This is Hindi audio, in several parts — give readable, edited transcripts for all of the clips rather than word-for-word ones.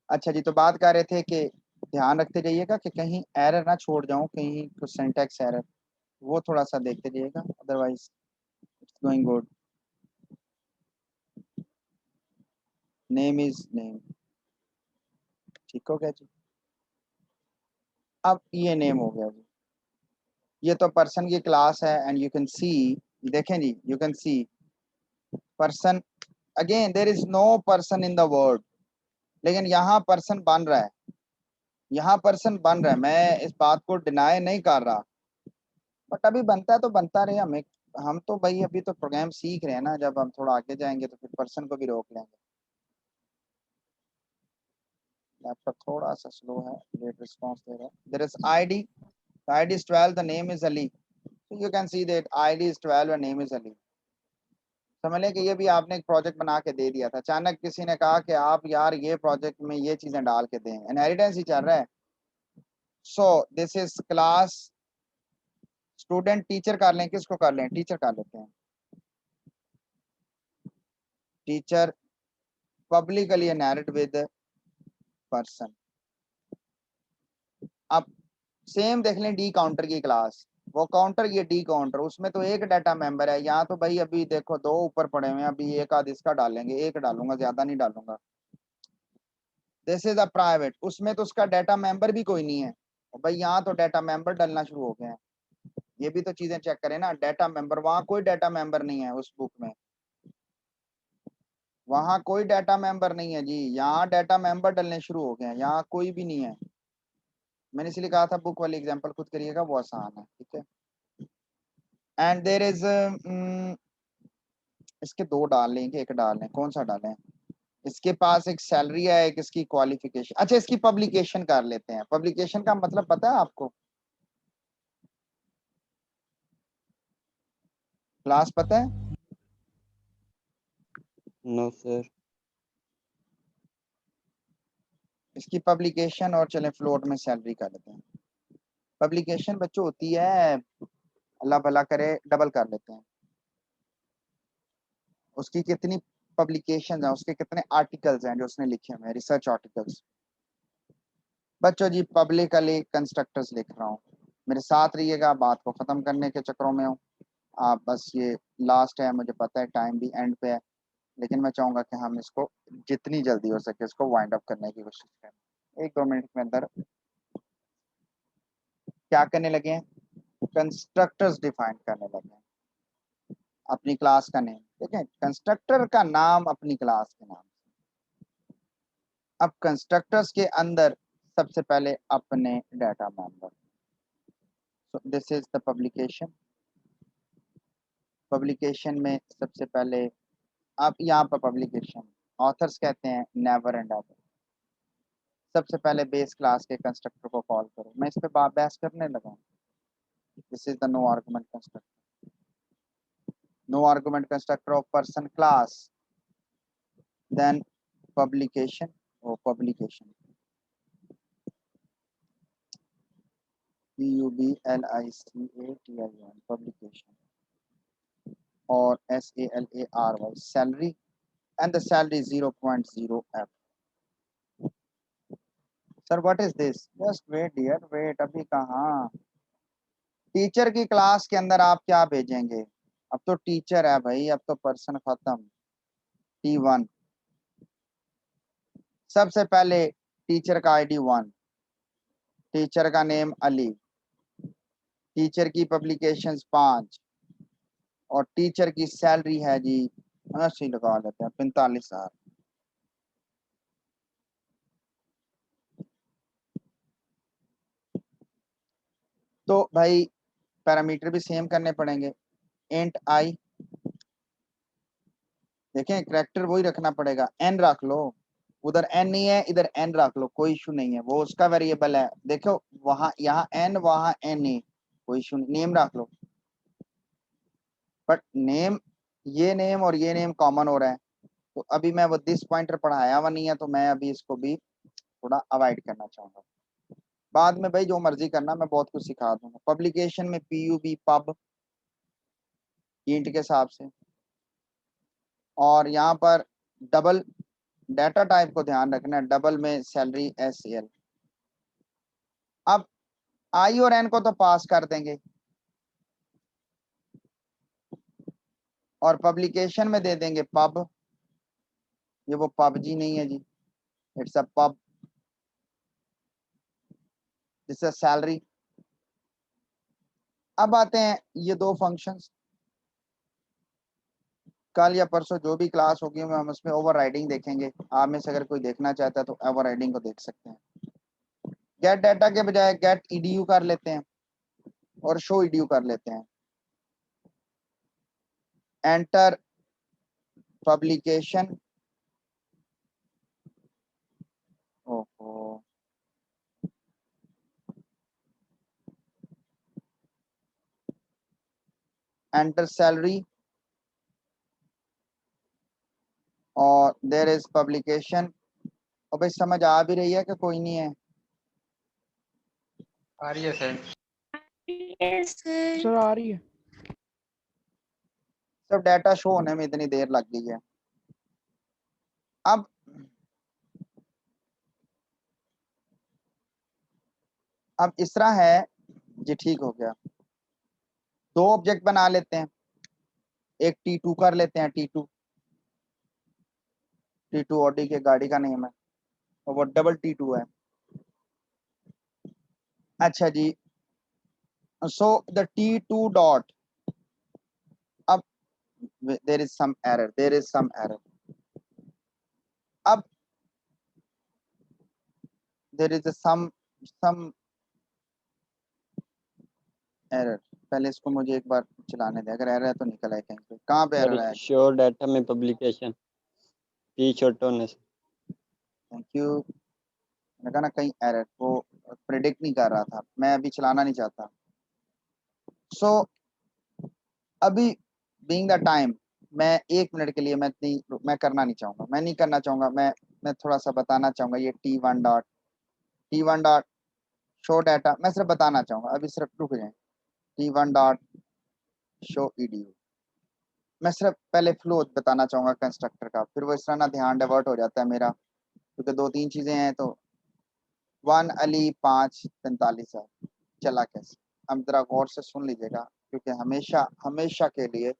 अच्छा जी, तो बात कर रहे थे कि ध्यान रखते जाइएगा कि कहीं एरर ना छोड़ जाऊं, कहीं कुछ सिंटैक्स एरर, वो थोड़ा सा देखते जाइएगा, otherwise it's going good. Name is name, ठीक हो गया जी। अब ये नेम हो गया जी। ये तो पर्सन की क्लास है एंड यू कैन सी, देखें जी, you can see person, again there is no person in the word, लेकिन यहाँ पर्सन बन रहा है, यहाँ पर्सन बन रहा है, मैं इस बात को डिनाई नहीं कर रहा, बट अभी बनता है तो बनता रहे, हमें, हम तो भाई अभी तो प्रोग्राम सीख रहे हैं ना, जब हम थोड़ा आगे जाएंगे तो फिर पर्सन को भी रोक लेंगे। लैपटॉप थोड़ा सा स्लो है, लेट रिस्पॉन्स दे रहा है। There is ID, ID is 12, the name is Ali, so you can see that id is 12 and name is Ali। समझ लें कि ये भी आपने एक प्रोजेक्ट बना के दे दिया था, अचानक किसी ने कहा कि आप यार ये प्रोजेक्ट में ये चीजें डाल के दें, इनहेरिटेंस ही चल रहा है। So this is class student, teacher कर लें, किसको कर लें, टीचर कर लेते हैं, teacher publicly inherit with person. अब सेम देख लें डी काउंटर की क्लास, वो काउंटर ये डी काउंटर, उसमें तो एक डाटा मेंबर है, यहाँ तो भाई अभी देखो दो ऊपर पड़े हुए हैं, अभी एक आध इसका डालेंगे, एक डालूंगा, ज्यादा नहीं डालूंगा। दिस इज अ प्राइवेट, उसमें तो उसका डाटा मेंबर भी कोई नहीं है, और भाई यहाँ तो डाटा मेंबर डलना शुरू हो गए हैं। ये भी तो चीजें चेक करें ना, डाटा मेंबर, वहां कोई डाटा मेंबर नहीं है उस बुक में, वहां कोई डाटा मेंबर नहीं है जी, यहाँ डाटा मेंबर डलने शुरू हो गए हैं, यहाँ कोई भी नहीं है। मैंने इसलिए कहा था बुक वाली एग्जांपल खुद करिएगा, वो आसान है, ठीक है। एंड देर इज, इसके दो डाल लेंगे, एक डाल लें, कौन सा डालें, इसके पास एक सैलरी है, एक इसकी क्वालिफिकेशन, अच्छा इसकी पब्लिकेशन कर लेते हैं। पब्लिकेशन का मतलब पता है आपको, क्लास पता है? No sir. इसकी पब्लिकेशन, और चलें फ्लोट में सैलरी कर लेते हैं। पब्लिकेशन बच्चों होती है, अल्लाह भला करे, डबल कर लेते हैं, उसकी कितनी पब्लिकेशन है, उसके कितने आर्टिकल्स हैं जो उसने लिखे हुए हैं, रिसर्च आर्टिकल्स। बच्चों जी पब्लिकली कंस्ट्रक्टर्स लिख रहा हूँ, मेरे साथ रहिएगा, बात को खत्म करने के चक्करों में हूँ आप, बस ये लास्ट है, मुझे पता है टाइम भी एंड पे है, लेकिन मैं चाहूंगा कि हम इसको जितनी जल्दी हो सके इसको वाइंड अप करने की कोशिश करें। 1-2 मिनट के अंदर क्या करने लगे हैं, कंस्ट्रक्टर्स डिफाइन करने लगे हैं, अपनी क्लास का नेम, ठीक है, कंस्ट्रक्टर का नाम अपनी क्लास के नाम। अब कंस्ट्रक्टर्स के अंदर सबसे पहले अपने data member, so this is the publication. Publication में सबसे पहले, आप यहाँ पर पब्लिकेशन ऑथर्स कहते हैं नेवर एंड एवर, सबसे पहले बेस क्लास के कंस्ट्रक्टर को कॉल करो, मैं इस पे बहस करने लगा। This is the no argument constructor, no argument constructor of person class, then publication, और पब्लिकेशन PUBLICATION पब्लिकेशन, और SALARY salary, and the salary 0.0F। Sir what is this, just wait dear wait, अभी कहाँ, टीचर की क्लास के अंदर आप क्या भेजेंगे, अब तो टीचर है भाई, अब तो पर्सन खत्म, T1, सबसे पहले टीचर का ID 1, टीचर का नेम अली, टीचर की पब्लिकेशंस 5, और टीचर की सैलरी है जी, ऐसे ही लगा लेते हैं 45,000। तो भाई पैरामीटर भी सेम करने पड़ेंगे, इंट आई, देखें करेक्टर वही रखना पड़ेगा, एन रख लो, उधर एन नहीं है इधर एन रख लो, कोई इशू नहीं है, वो उसका वेरिएबल है, देखो वहां यहाँ एन वहां एन नहीं, कोई इशू नहीं, नेम रख लो, बट नेम, ये नेम और ये नेम कॉमन हो रहा है, तो अभी मैं वो दिस पॉइंटर पढ़ाया हुआ नहीं है, तो मैं अभी इसको भी थोड़ा अवॉइड करना चाहूंगा, बाद में भाई जो मर्जी करना, मैं बहुत कुछ सिखा दूंगा। पब्लिकेशन में PUB पब इंट के हिसाब से, और यहाँ पर डबल डाटा टाइप को ध्यान रखना है, डबल में सैलरी SCL। अब I और N को तो पास कर देंगे और पब्लिकेशन में दे देंगे पब, ये वो पबजी नहीं है जी, it's a pub, this is salary. अब आते हैं ये दो फंक्शंस, कल या परसों जो भी क्लास होगी हम उसमें ओवरराइडिंग देखेंगे। आप में से अगर कोई देखना चाहता है तो ओवरराइडिंग को देख सकते हैं। गेट डाटा के बजाय गेट ईडीयू कर लेते हैं और शो ईडीयू कर लेते हैं। एंटर पब्लिकेशन, ओहो एंटर सैलरी और देयर इज पब्लिकेशन। और भाई समझ आ भी रही है कि कोई नहीं है? आ रही है सर। सर आ रही है। सब डाटा शो होने में इतनी देर लग गई है। अब इस तरह है जी, ठीक हो गया। दो ऑब्जेक्ट बना लेते हैं, एक T2 कर लेते हैं, T2 ऑडी के गाड़ी का नेम है और वो डबल T2 है। अच्छा जी, सो द T2 डॉट, अब there is some error, there is some error. अब देयर इज सम एरर। पहले इसको मुझे एक बार चलाने दे, अगर एरर है तो निकल आए कहीं पे। कहाँ पे एरर है? शो डाटा में पब्लिकेशन टी शॉर्ट होने से। Thank you. मैंने कहा ना कहीं एरर, वो प्रिडिक्ट नहीं कर रहा था, मैं अभी चलाना नहीं चाहता। सो अभी बीइंग द टाइम, मैं 1 मिनट के लिए मैं करना नहीं चाहूंगा, मैं नहीं करना चाहूंगा, मैं थोड़ा सा बताना चाहूंगा। ये T1 डॉट शो डाटा, मैं सिर्फ बताना चाहूंगा, अभी सिर्फ रुक जाए। T1 डॉट शो ईडीयू, मैं सिर्फ पहले फ्लो बताना चाहूंगा कंस्ट्रक्टर का, फिर वो इस तरह ना ध्यान डाइवर्ट हो जाता है मेरा, क्योंकि 2-3 चीजें हैं। तो 1 अली 5:45 है, चला कैसे? अब जरा गौर से सुन लीजिएगा, क्योंकि हमेशा हमेशा के लिए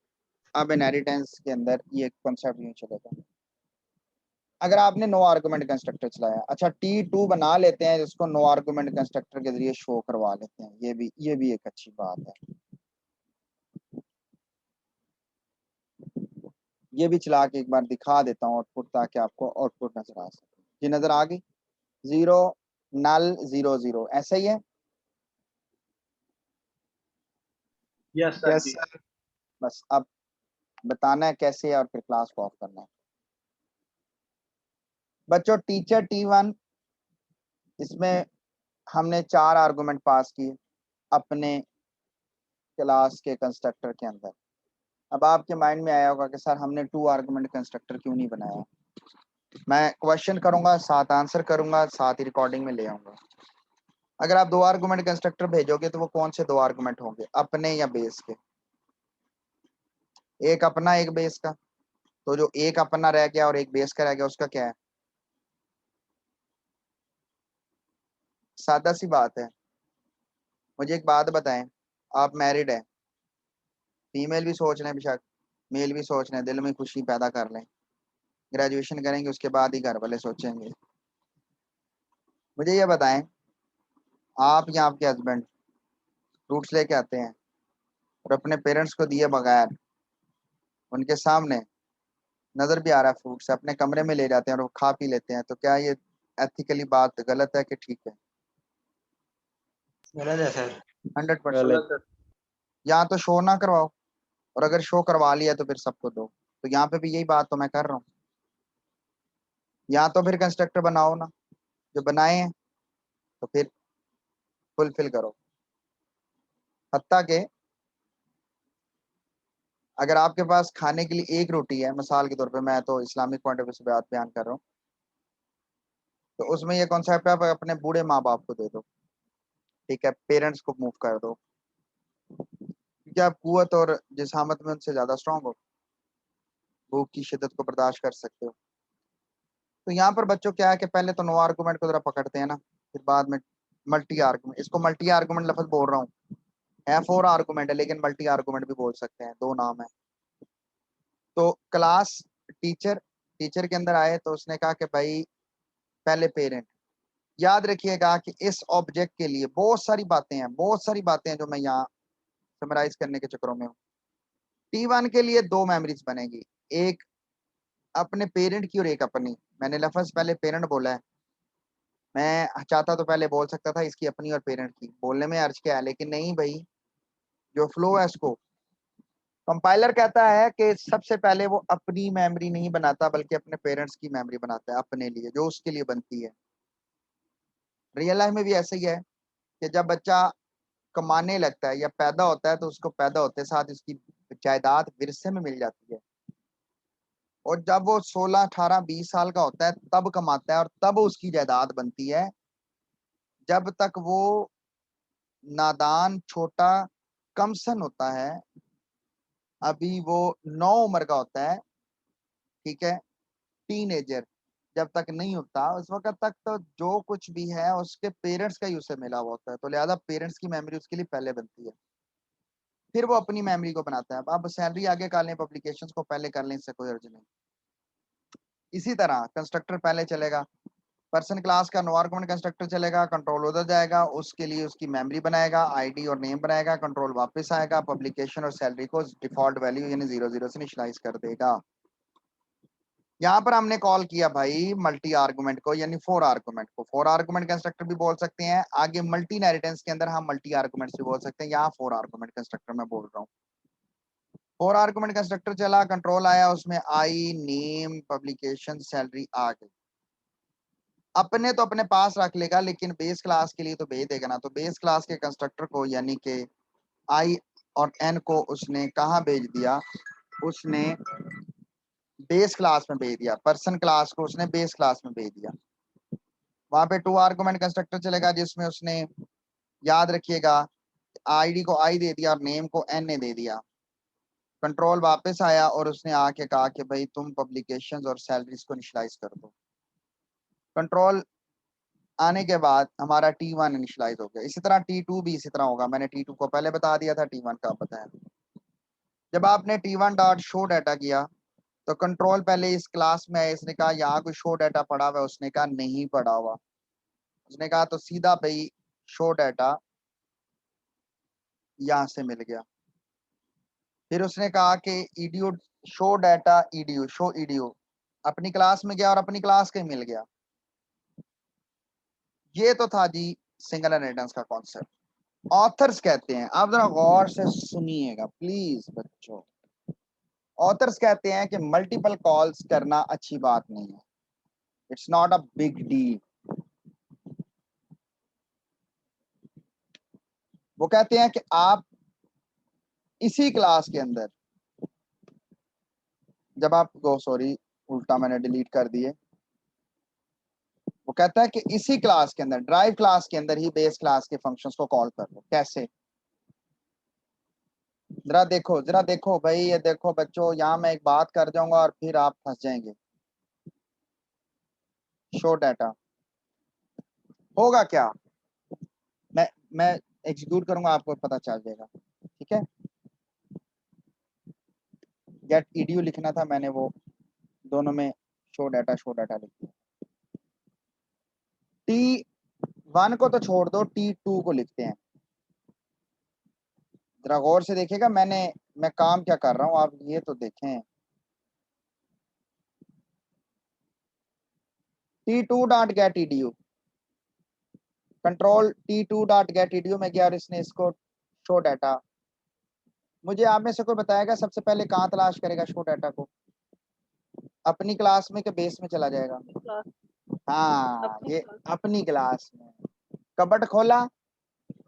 अब इनहेरिटेंस के अंदर ये कॉन्सेप्ट यूं चलेगा। अगर आपने नो आर्गुमेंट कंस्ट्रक्टर चलाया, अच्छा T2 बना लेते हैं जिसको नो आर्गुमेंट कंस्ट्रक्टर के जरिए शो करवा लेते हैं, ये भी एक अच्छी बात है। ये भी चला के एक बार दिखा देता हूँ आउटपुट, ताकि आपको आउटपुट नजर आ सके। ये नजर आ गई, 0 नल 0 0, ऐसा ही है। यस सर जी। बस अब बताना है कैसे है और फिर क्लास को ऑफ करना है। बच्चों टीचर T1, इसमें हमने 4 आर्गुमेंट पास किए अपने क्लास के कंस्ट्रक्टर के अंदर। अब आपके माइंड में आया होगा कि सर हमने 2 आर्गुमेंट कंस्ट्रक्टर क्यों नहीं बनाया? मैं क्वेश्चन करूंगा, साथ आंसर करूंगा, साथ ही रिकॉर्डिंग में ले आऊंगा। अगर आप 2 आर्गुमेंट कंस्ट्रक्टर भेजोगे तो वो कौन से 2 आर्गुमेंट होंगे, अपने या बेस के? एक अपना एक बेस का, तो जो एक अपना रह गया और एक बेस का रह गया उसका क्या है? सादा सी बात है। मुझे एक बात बताएं, आप मैरिड है, फीमेल भी सोच रहे हैं बेशक, मेल भी सोच रहे हैं, दिल में खुशी पैदा कर लें, ग्रेजुएशन करेंगे उसके बाद ही घर वाले सोचेंगे। मुझे ये बताएं, आप या आपके हस्बैंड फ्रूट्स लेके आते हैं और अपने पेरेंट्स को दिए बगैर, उनके सामने नजर भी आ रहा है फ्रूट्स, अपने कमरे में ले जाते हैं और वो खा पी लेते हैं, तो क्या ये एथिकली बात गलत है कि ठीक है? गलत है सर। 100%। गलत। या तो शो ना करवाओ, और अगर शो करवा लिया तो फिर सबको दो। तो यहाँ पे भी यही बात तो मैं कर रहा हूँ, या तो फिर कंस्ट्रक्टर बनाओ ना, जो बनाए हैं तो फिर फुलफिल करो। हत्ता के अगर आपके पास खाने के लिए एक रोटी है, मिसाल के तौर पे, मैं तो इस्लामिक पॉइंट ऑफ व्यू से बात बयान कर रहा हूँ, तो उसमें ये कॉन्सेप्ट है, आप अपने बूढ़े माँ बाप को दे दो, ठीक है, पेरेंट्स को मूव कर दो, क्योंकि आप कुवत और जिसामत में उनसे ज्यादा स्ट्रांग हो, भूख की शिद्दत को बर्दाश्त कर सकते हो। तो यहाँ पर बच्चों क्या है कि पहले तो नो आर्गुमेंट को जरा पकड़ते हैं ना, फिर बाद में मल्टी आर्गुमेंट। इसको मल्टी आर्गुमेंट लफ्ज बोल रहा हूँ, है 4 आर्गुमेंट है लेकिन मल्टी आर्गुमेंट भी बोल सकते हैं, 2 नाम है। तो क्लास टीचर, टीचर के अंदर आए तो उसने कहा कि भाई पहले पेरेंट। याद रखिएगा कि इस ऑब्जेक्ट के लिए बहुत सारी बातें हैं, बहुत सारी बातें हैं जो मैं यहाँ समराइज करने के चक्करों में हूँ। T1 के लिए 2 मेमोरीज बनेगी, एक अपने पेरेंट की और एक अपनी। मैंने लफ्ज पहले पेरेंट बोला है, मैं चाहता तो पहले बोल सकता था इसकी अपनी और पेरेंट की, बोलने में अर्ज क्या है, लेकिन नहीं भाई, जो फ्लो है उसको कंपाइलर कहता है कि सबसे पहले वो अपनी मेमोरी नहीं बनाता बल्कि अपने पेरेंट्स की मेमोरी बनाता है अपने लिए, जो उसके लिए बनती है। रियल लाइफ में भी ऐसा ही है कि जब बच्चा कमाने लगता है या पैदा होता है तो उसको पैदा होते साथ उसकी जायदाद विरसे में मिल जाती है, और जब वो 16 18 20 साल का होता है तब कमाता है और तब उसकी जायदाद बनती है। जब तक वो नादान, छोटा, कमसन होता है, अभी वो 9 उम्र का होता है, ठीक है, टीनेजर जब तक नहीं होता उस वक्त तक तो जो कुछ भी है उसके पेरेंट्स का ही उसे मिला हुआ होता है, तो लिहाजा पेरेंट्स की मेमोरी उसके लिए पहले बनती है, फिर वो अपनी मेमोरी को बनाता है। अब सैलरी आगे कर लें, पब्लिकेशंस को पहले कर लें, इससे कोई अर्ज नहीं। इसी तरह कंस्ट्रक्टर पहले चलेगा, पर्सन क्लास का नो आर्गुमेंट कंस्ट्रक्टर चलेगा, कंट्रोल उधर जाएगा, उसके लिए उसकी मेमोरी बनाएगा, आईडी और नेम बनाएगा, कंट्रोल वापस आएगा, पब्लिकेशन और सैलरी को डिफॉल्ट वैल्यू यानी 00 से इनिशियलाइज कर देगा। यहाँ पर हमने कॉल किया भाई मल्टी आर्गुमेंट को यानी 4 आर्गुमेंट को, 4 आर्गुमेंट कंस्ट्रक्टर भी बोल सकते हैं, आगे मल्टी इनहेरिटेंस के अंदर हम मल्टी आर्गुमेंट्स भी बोल सकते हैं, यहाँ 4 आर्गुमेंट कंस्ट्रक्टर मैं बोल रहा हूँ। 4 आर्गुमेंट कंस्ट्रक्टर चला, कंट्रोल आया, उसमें आई, नेम, पब्लिकेशन, सैलरी आ गई। अपने तो अपने पास रख लेगा लेकिन बेस क्लास के लिए तो भेज देगा ना, तो बेस क्लास के कंस्ट्रक्टर को यानी कि आई और एन को उसने कहाँ भेज दिया, उसने बेस क्लास में भेज दिया, पर्सन क्लास को उसने बेस क्लास में भेज दिया। वहां पे 2 आर्गुमेंट कंस्ट्रक्टर चलेगा जिसमें उसने, याद रखिएगा, आईडी को आई दे दिया और नेम को एन ने दे दिया। कंट्रोल वापस आया और उसने आके कहा कि भाई तुम पब्लिकेशंस और सैलरीज को इनिशियलाइज कर दो। कंट्रोल आने के बाद हमारा T1 इनिशियलाइज हो गया। इसी तरह T2 भी इसी तरह होगा, मैंने T2 को पहले बता दिया था, T1 का बताया। जब आपने T1 डॉट शो डाटा किया तो कंट्रोल पहले इस क्लास में है, इसने कहा यहाँ कोई शो डाटा पड़ा हुआ है, उसने कहा नहीं पड़ा हुआ, उसने कहा तो सीधा भाई शो डाटा यहाँ से मिल गया। फिर उसने कहा कि EDU show data EDU show EDU अपनी क्लास में गया और अपनी क्लास का ही मिल गया। ये तो था जी सिंगल इनहेरिटेंस का कॉन्सेप्ट। ऑथर्स कहते हैं, आप जरा गौर से सुनिएगा प्लीज बच्चों, ऑथर्स कहते हैं कि मल्टीपल कॉल्स करना अच्छी बात नहीं है, it's not a big deal. वो कहते हैं कि आप इसी क्लास के अंदर, जब आप गो सॉरी उल्टा मैंने डिलीट कर दिए, वो कहता है कि इसी क्लास के अंदर, ड्राइव क्लास के अंदर ही बेस क्लास के फंक्शंस को कॉल कर लो। कैसे, जरा देखो भाई, ये देखो बच्चों, यहाँ मैं एक बात कर जाऊंगा और फिर आप फंस जाएंगे। शो डाटा होगा क्या, मैं एग्जीक्यूट करूंगा, आपको पता चल जाएगा, ठीक है। गेट ईडीयू लिखना था मैंने, वो दोनों में शो डाटा लिख दिया। T1 को तो छोड़ दो, T2 को लिखते हैं। जरा गौर से देखिएगा मैं काम क्या कर रहा हूं, आप ये तो देखें। T2 dot gate EDU, control T2 dot gate EDU में गया और इसने इसको शो डाटा। मुझे आप में से कोई बताएगा सबसे पहले कहाँ तलाश करेगा शो डाटा को, अपनी क्लास में कि बेस में चला जाएगा? हाँ, ये अपनी क्लास में। कबट खोला,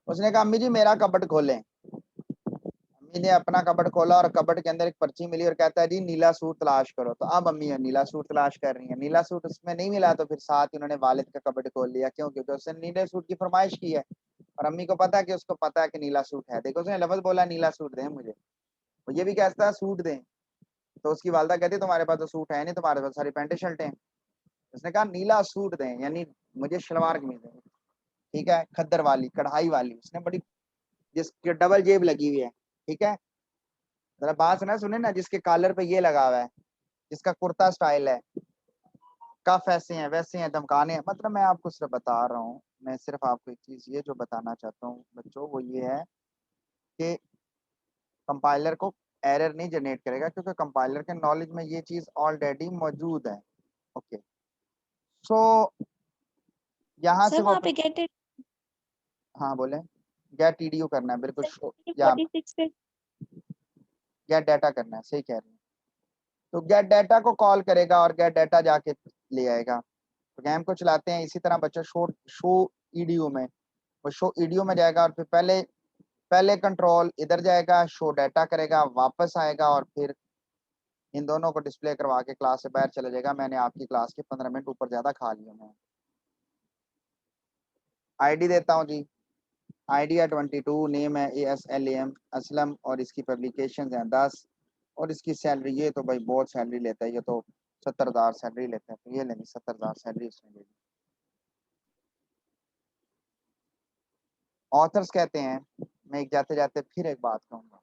उसने कहा अम्मी जी मेरा कबट खोलें। अम्मी ने अपना कबट खोला और कबट के अंदर एक पर्ची मिली और कहता है जी नीला सूट तलाश करो। तो अब अम्मी नीला सूट तलाश कर रही है, नीला सूट उसमें नहीं मिला तो फिर साथ ही उन्होंने वालिद का कबट खोल लिया, क्यों? क्योंकि उसने नीले सूट की फरमाइश की है और अम्मी को पता है कि उसको पता है कि नीला सूट है। देखो उसने लफ्ज बोला नीला सूट दें मुझे, वो ये भी कहता है सूट दें, तो उसकी वालदा कहती तुम्हारे पास तो सूट है नहीं, तुम्हारे पास सारी पैंटें शर्टें हैं। उसने कहा नीला सूट दें, यानी मुझे शलवार कमीज दें, ठीक है, खद्दर वाली, कढ़ाई वाली, उसने बड़ी, जिसके डबल जेब लगी हुई है, ठीक है, जरा बात ना सुने ना, जिसके कॉलर पे ये लगा हुआ है, जिसका कुर्ता स्टाइल है, कफ ऐसे हैं वैसे हैं, धमकाने हैं, मतलब मैं आपको सिर्फ बता रहा हूँ, मैं सिर्फ आपको एक चीज ये जो बताना चाहता हूँ बच्चों, वो ये है कि कंपाइलर को एरर नहीं जनरेट करेगा, क्योंकि कंपाइलर के नॉलेज में ये चीज ऑलरेडी मौजूद है। ओके, सो यहाँ से सर वो वहाँ पे गेट इट हाँ बोले, गेट टीडीयू करना है, बिल्कुल या 46 पे गेट डाटा करना है, सही कह रहे हैं। तो गेट डाटा को कॉल करेगा और गेट डाटा जाके ले आएगा। प्रोग्राम को चलाते हैं इसी तरह बच्चों, शो शो ईडीयू में, वो शो ईडीयू में जाएगा और फिर पहले पहले कंट्रोल इधर जाएगा, शो डाटा करेगा, वापस आएगा और फिर इन दोनों को डिस्प्ले करवा के क्लास से बाहर चले जाएगा। मैंने आपकी क्लास के 15 मिनट ऊपर ज्यादा खा लिए मैं। आईडी देता हूँ जी, आईडी है 22, नेम है ASLAM असलम, और इसकी पब्लिकेशन है 10, और इसकी सैलरी, ये तो भाई बहुत सैलरी लेता है, ये तो 70,000 सैलरी लेता है, तो ये लेंगे 70,000 सैलरी इसमें ले ली। ऑथर्स कहते हैं, मैं एक जाते जाते फिर एक बात कहूंगा,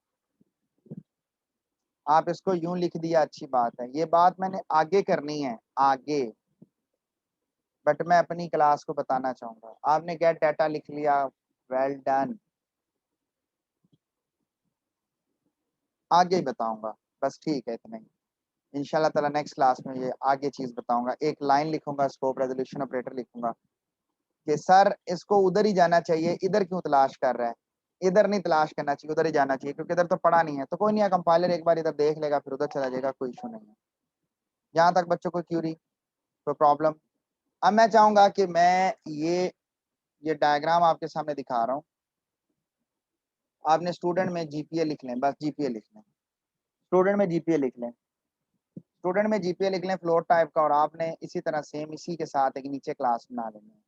आप इसको यूं लिख दिया अच्छी बात है, ये बात मैंने आगे करनी है आगे, बट मैं अपनी क्लास को बताना चाहूंगा। आपने गेट डाटा लिख लिया, वेल डन, आगे ही बताऊंगा, बस ठीक है इतना ही। इंशाल्लाह ताला नेक्स्ट क्लास में ये आगे चीज बताऊंगा, एक लाइन लिखूंगा, स्कोप रेजोल्यूशन ऑपरेटर लिखूंगा कि सर इसको उधर ही जाना चाहिए, इधर क्यों तलाश कर रहा है, इधर नहीं तलाश करना चाहिए, उधर ही जाना चाहिए, क्योंकि इधर तो पढ़ा नहीं है। तो कोई नहीं है, कंपाइलर एक बार इधर देख लेगा, फिर उधर चला जाएगा, कोई इशू नहीं है। यहाँ तक बच्चों को क्यूरी, कोई प्रॉब्लम? अब मैं चाहूंगा कि मैं ये डायग्राम आपके सामने दिखा रहा हूँ, आपने स्टूडेंट में जीपीए लिख लें, बस जीपीए लिख लें, स्टूडेंट में जीपीए लिख लें, स्टूडेंट में जीपीए लिख लें फ्लोट टाइप का, और आपने इसी तरह सेम इसी के साथ एक नीचे क्लास बना लेनी है।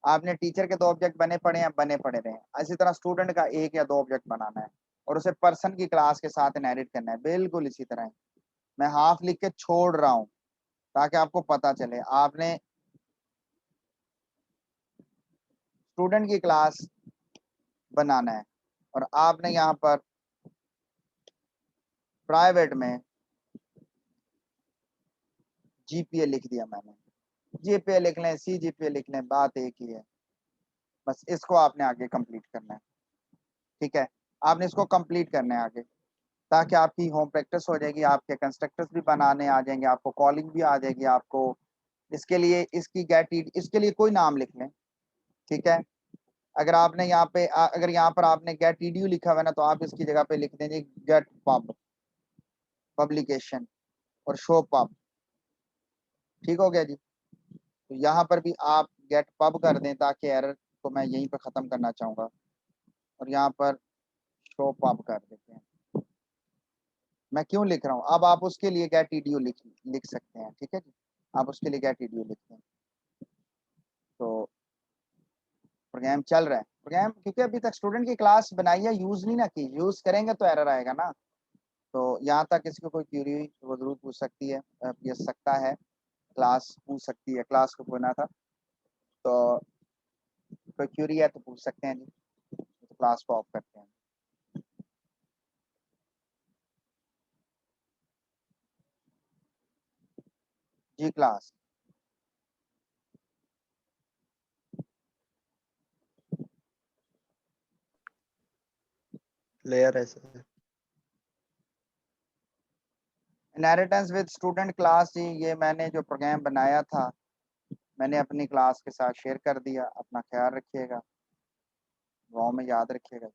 आपने टीचर के 2 ऑब्जेक्ट बने पड़े हैं, बने पड़े रहे, इसी तरह स्टूडेंट का 1 या 2 ऑब्जेक्ट बनाना है और उसे पर्सन की क्लास के साथ इनहेरिट करना है, बिल्कुल इसी तरह। मैं हाफ लिख के छोड़ रहा हूँ ताकि आपको पता चले। आपने स्टूडेंट की क्लास बनाना है और आपने यहाँ पर प्राइवेट में जीपीए लिख दिया मैंने, जीपीए लिख लें, सी जीपीए लिख लें, बात एक ही है, बस इसको आपने आगे कंप्लीट करना है, ठीक है, आपने इसको कंप्लीट करना है आगे, ताकि आपकी होम प्रैक्टिस हो जाएगी, आपके कंस्ट्रक्टर्स भी बनाने आ जाएंगे, आपको कॉलिंग भी आ जाएगी आपको। इसके लिए इसकी गेट, इसके लिए कोई नाम लिख लें, ठीक है। अगर आपने यहाँ पे अगर यहाँ पर आपने गेट ईडीयू लिखा हुआ है ना, तो आप इसकी जगह पे लिख देंगे गेट पब पब्लिकेशन और शो पब, ठीक हो गया जी। तो यहाँ पर भी आप गेट पब कर दें, ताकि एरर को मैं यहीं पर ख़त्म करना चाहूँगा, और यहाँ पर शो पब कर देते हैं। मैं क्यों लिख रहा हूँ, अब आप उसके लिए गेट ईडीयू लिख सकते हैं, ठीक है जी, आप उसके लिए गेट ईडीयू लिखते हैं। तो प्रोग्राम चल रहा है, प्रोग्राम क्योंकि अभी तक स्टूडेंट की क्लास बनाई है, यूज़ नहीं ना की, यूज़ करेंगे तो एरर आएगा ना। तो यहाँ तक किसी को कोई क्यूरी हुई तो वो जरूर पूछ सकती है, पूछ सकता है, क्लास पूछ सकती है, क्लास को पूछना था, तो कोई क्यूरी है तो पूछ सकते हैं जी, तो क्लास को ऑफ करते हैं। जी क्लास, क्लियर है sir. Inheritance with student class जी, ये मैंने जो प्रोग्राम बनाया था मैंने अपनी क्लास के साथ शेयर कर दिया। अपना ख्याल रखिएगा, दुआओं में याद रखिएगा।